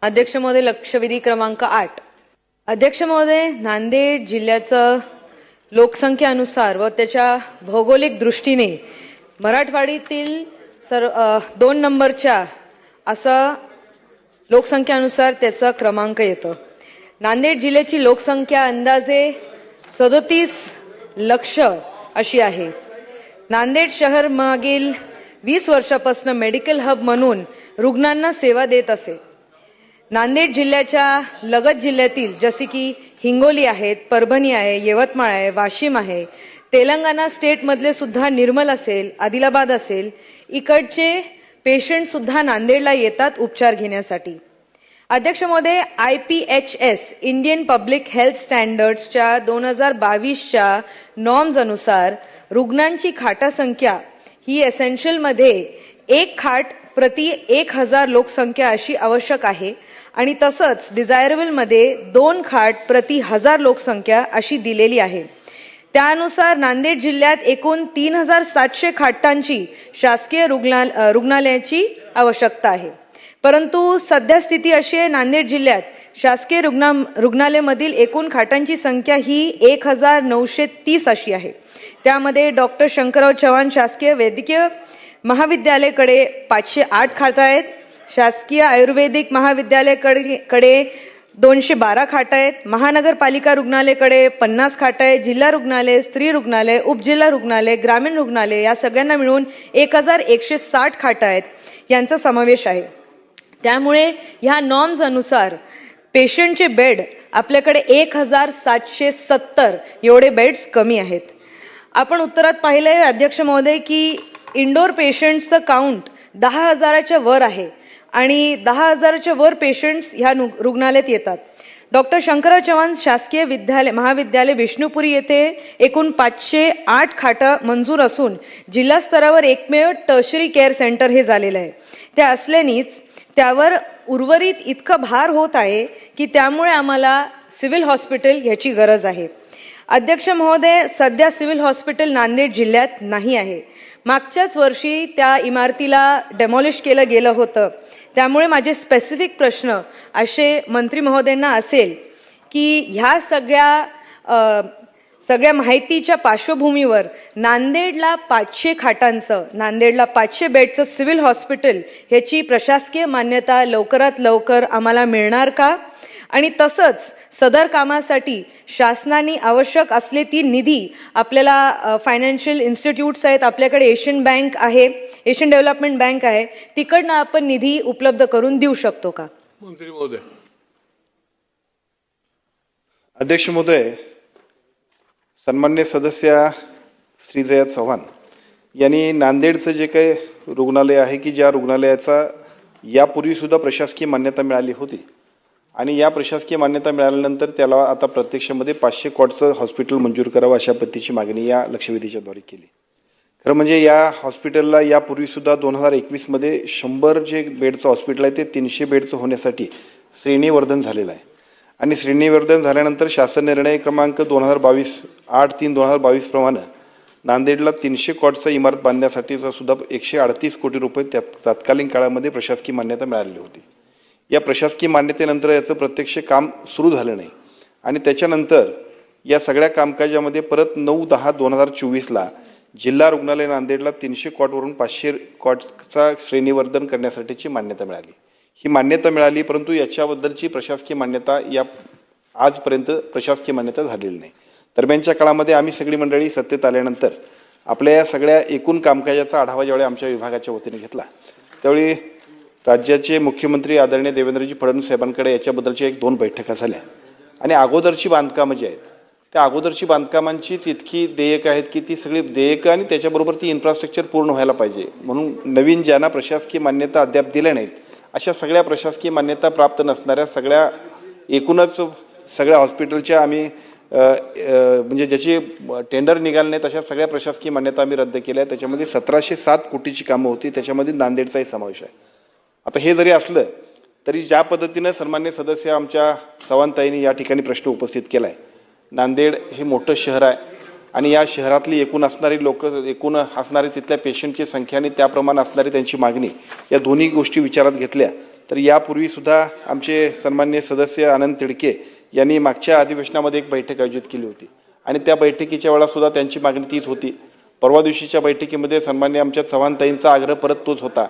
अध्यक्ष महोदय, लक्षवेधी क्रमांक 8. अध्यक्ष महोदय, नांदेड जिल्ह्याचं लोकसंख्येनुसार व त्याच्या भौगोलिक दृष्टीने मराठवाडीतील 2 नंबरच्या असं लोकसंख्येनुसार त्याचा क्रमांक येतो. नांदेड जिल्ह्याची लोकसंख्या अंदाजे 37 लक्ष अशी आहे. नांदेड शहर मागील 20 वर्षापासून मेडिकल हब म्हणून रुग्णांना सेवा देत असे. नांदेड जिल्ह्याच्या लगत जिल्ह्यातील जसे की हिंगोली आहेत, परभणी आहे, यवतमाळ आहे, वाशिम आहे, तेलंगणा स्टेट मधले सुद्धा निर्मल असेल, आदिलाबाद असेल, इकडचे पेशंट सुद्धा नांदेडला येतात उपचार घेण्यासाठी. अध्यक्ष महोदय, IPHS इंडियन पब्लिक हेल्थ स्टँडर्ड्सच्या 2022च्या नॉर्म्स अनुसार रुग्णांची खाटा संख्या ही एसेन्शियल मध्ये 1 खाट प्रति 1000 लोकसंख्या अशी आवश्यक आहे आणि तसंच डिझायरेबल मध्ये 2 खाट प्रति 1000 लोकसंख्या अशी दिलेली आहे. त्यानुसार नांदेड जिल्ह्यात एकूण 3700 खाटांची शासकीय रुग्णालयाची आवश्यकता आहे. परंतु सध्या स्थिती अशी आहे, नांदेड जिल्ह्यात शासकीय रुग्णालयामधील एकूण खाटांची संख्या ही 1930 अशी आहे. त्यामध्ये डॉक्टर शंकरराव चव्हाण शासकीय वैद्यकीय महाविद्यालयाकडे 508 खाटा आहेत, शासकीय आयुर्वेदिक महाविद्यालयाकडे 212 खाटा आहेत, महानगरपालिका रुग्णालयाकडे 50 खाटा आहेत, जिल्हा रुग्णालय, स्त्री रुग्णालय, उपजिल्हा रुग्णालय, ग्रामीण रुग्णालय या सगळ्यांना मिळून 1160 खाटा आहेत यांचा समावेश आहे. त्यामुळे ह्या नॉर्म्स अनुसार पेशंटचे बेड आपल्याकडे 1770 एवढे बेड्स कमी आहेत. आपण उत्तरात पाहिलंय अध्यक्ष महोदय की इंडोर पेशंट्सचं काउंट 10,000च्या वर आहे आणि 10,000च्या वर पेशंट्स ह्या रुग्णालयात येतात. डॉक्टर शंकरराव चव्हाण शासकीय महाविद्यालय विष्णुपुरी येथे एकूण 508 खाटा मंजूर असून जिल्हा स्तरावर एकमेव टर्शरी केअर सेंटर हे झालेलं आहे. त्या असल्यानेच त्यावर उर्वरित इतका भार होत आहे की त्यामुळे आम्हाला सिव्हिल हॉस्पिटल ह्याची गरज आहे. अध्यक्ष महोदय, सध्या सिव्हिल हॉस्पिटल नांदेड जिल्ह्यात नाही आहे. मागच्याच वर्षी त्या इमारतीला डेमॉलिश केलं गेलं होतं. त्यामुळे माझे स्पेसिफिक प्रश्न असे मंत्री महोदयांना असेल की ह्या सगळ्या माहितीच्या पार्श्वभूमीवर नांदेडला 500 खाटांचं, नांदेडला 500 बेडचं सिव्हिल हॉस्पिटल ह्याची प्रशासकीय मान्यता लवकरात लवकर आम्हाला मिळणार का? आणि तसंच सदर कामासाठी शासनाने आवश्यक असले ती निधी आपल्याला फायनान्शियल इन्स्टिट्यूट्स आहेत, आपल्याकडे एशियन बँक आहे, एशियन डेव्हलपमेंट बँक आहे, तिकडनं आपण निधी उपलब्ध करून देऊ शकतो का? मंत्री महोदय. अध्यक्ष महोदय, सन्मान्य सदस्य श्री जया चव्हाण यांनी नांदेडचं जे काही रुग्णालय आहे की ज्या रुग्णालयाचा यापूर्वी सुद्धा प्रशासकीय मान्यता मिळाली होती आणि या प्रशासकीय मान्यता मिळाल्यानंतर त्याला आता प्रत्यक्षमध्ये 500 कॉटचं हॉस्पिटल मंजूर करावं अशा पद्धतीची मागणी या लक्षवेधीच्याद्वारे केली. खरं म्हणजे या हॉस्पिटलला यापूर्वी सुद्धा 2021 मध्ये 100 जे बेडचं हॉस्पिटल आहे ते 300 बेडचं होण्यासाठी श्रेणीवर्धन झालेलं आहे आणि श्रेणीवर्धन झाल्यानंतर शासन निर्णय क्रमांक 8/3/2022 प्रमाणे नांदेडला 300 कॉटचं इमारत बांधण्यासाठीचा सुद्धा 138 कोटी रुपये तत्कालीन काळामध्ये प्रशासकीय मान्यता मिळालेली होती. या प्रशासकीय मान्यतेनंतर याचं प्रत्यक्ष काम सुरू झालं नाही आणि त्याच्यानंतर या सगळ्या कामकाजामध्ये परत 9/10/2024ला जिल्हा रुग्णालय नांदेडला 300 कॉटवरून 500 कॉटचा श्रेणीवर्धन करण्यासाठीची मान्यता मिळाली. ही मान्यता मिळाली, परंतु याच्याबद्दलची प्रशासकीय मान्यता आजपर्यंत प्रशासकीय मान्यता झालेली नाही. दरम्यानच्या काळामध्ये आम्ही सगळी मंडळी सत्तेत आल्यानंतर आपल्या या सगळ्या एकूण कामकाजाचा आढावा ज्यावेळी आमच्या विभागाच्या वतीने घेतला त्यावेळी राज्याचे मुख्यमंत्री आदरणीय देवेंद्रजी फडणवीस साहेबांकडे याच्याबद्दलच्या 1-2 बैठका झाल्या आणि अगोदरची बांधकामं जी आहेत त्या अगोदरची बांधकामांचीच इतकी देयक आहेत की ती सगळी देयकं आणि त्याच्याबरोबर ती इन्फ्रास्ट्रक्चर पूर्ण व्हायला पाहिजे. म्हणून नवीन ज्यांना प्रशासकीय मान्यता अद्याप दिल्या नाहीत अशा सगळ्या प्रशासकीय मान्यता प्राप्त नसणाऱ्या सगळ्या एकूणच सगळ्या हॉस्पिटलच्या आम्ही म्हणजे ज्याची टेंडर निघाले नाहीत अशा सगळ्या प्रशासकीय मान्यता आम्ही रद्द केल्या. त्याच्यामध्ये 1707 कोटीची कामं होती, त्याच्यामध्ये नांदेडचाही समावेश आहे. आता हे जरी असलं तरी ज्या पद्धतीनं सन्मान्य सदस्य आमच्या चव्हाणताईंनी या ठिकाणी प्रश्न उपस्थित केला आहे, नांदेड हे मोठं शहर आहे आणि या शहरातली एकूण असणारी तिथल्या पेशंटची संख्या आणि त्याप्रमाणे असणारी त्यांची मागणी या दोन्ही गोष्टी विचारात घेतल्या तर यापूर्वी सुद्धा आमचे सन्माननीय सदस्य आनंद तिडके यांनी मागच्या अधिवेशनामध्ये एक बैठक आयोजित केली होती आणि त्या बैठकीच्या वेळा सुद्धा त्यांची मागणी तीच होती. परवा दिवशीच्या बैठकीमध्ये सन्मान्य आमच्या चव्हाणताईंचा आग्रह परत तोच होता.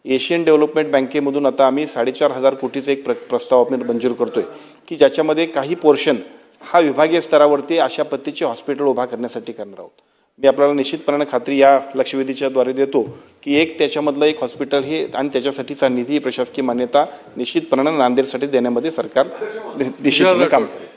एशियन डेव्हलपमेंट बँकेमधून आता आम्ही 4,500 कोटीचा एक प्रस्ताव आपण मंजूर करतोय की ज्याच्यामध्ये काही पोर्शन हा विभागीय स्तरावरती अशा पद्धतीचे हॉस्पिटल उभा करण्यासाठी करणार आहोत. मी आपल्याला निश्चितपणे खात्री या लक्षवेधीच्या द्वारे देतो की त्याच्यामधलं एक हॉस्पिटल हे आणि त्याच्यासाठीचा निधी प्रशासकीय मान्यता निश्चितपणे नांदेडसाठी देण्यामध्ये सरकार निश्चितपणे काम करेल.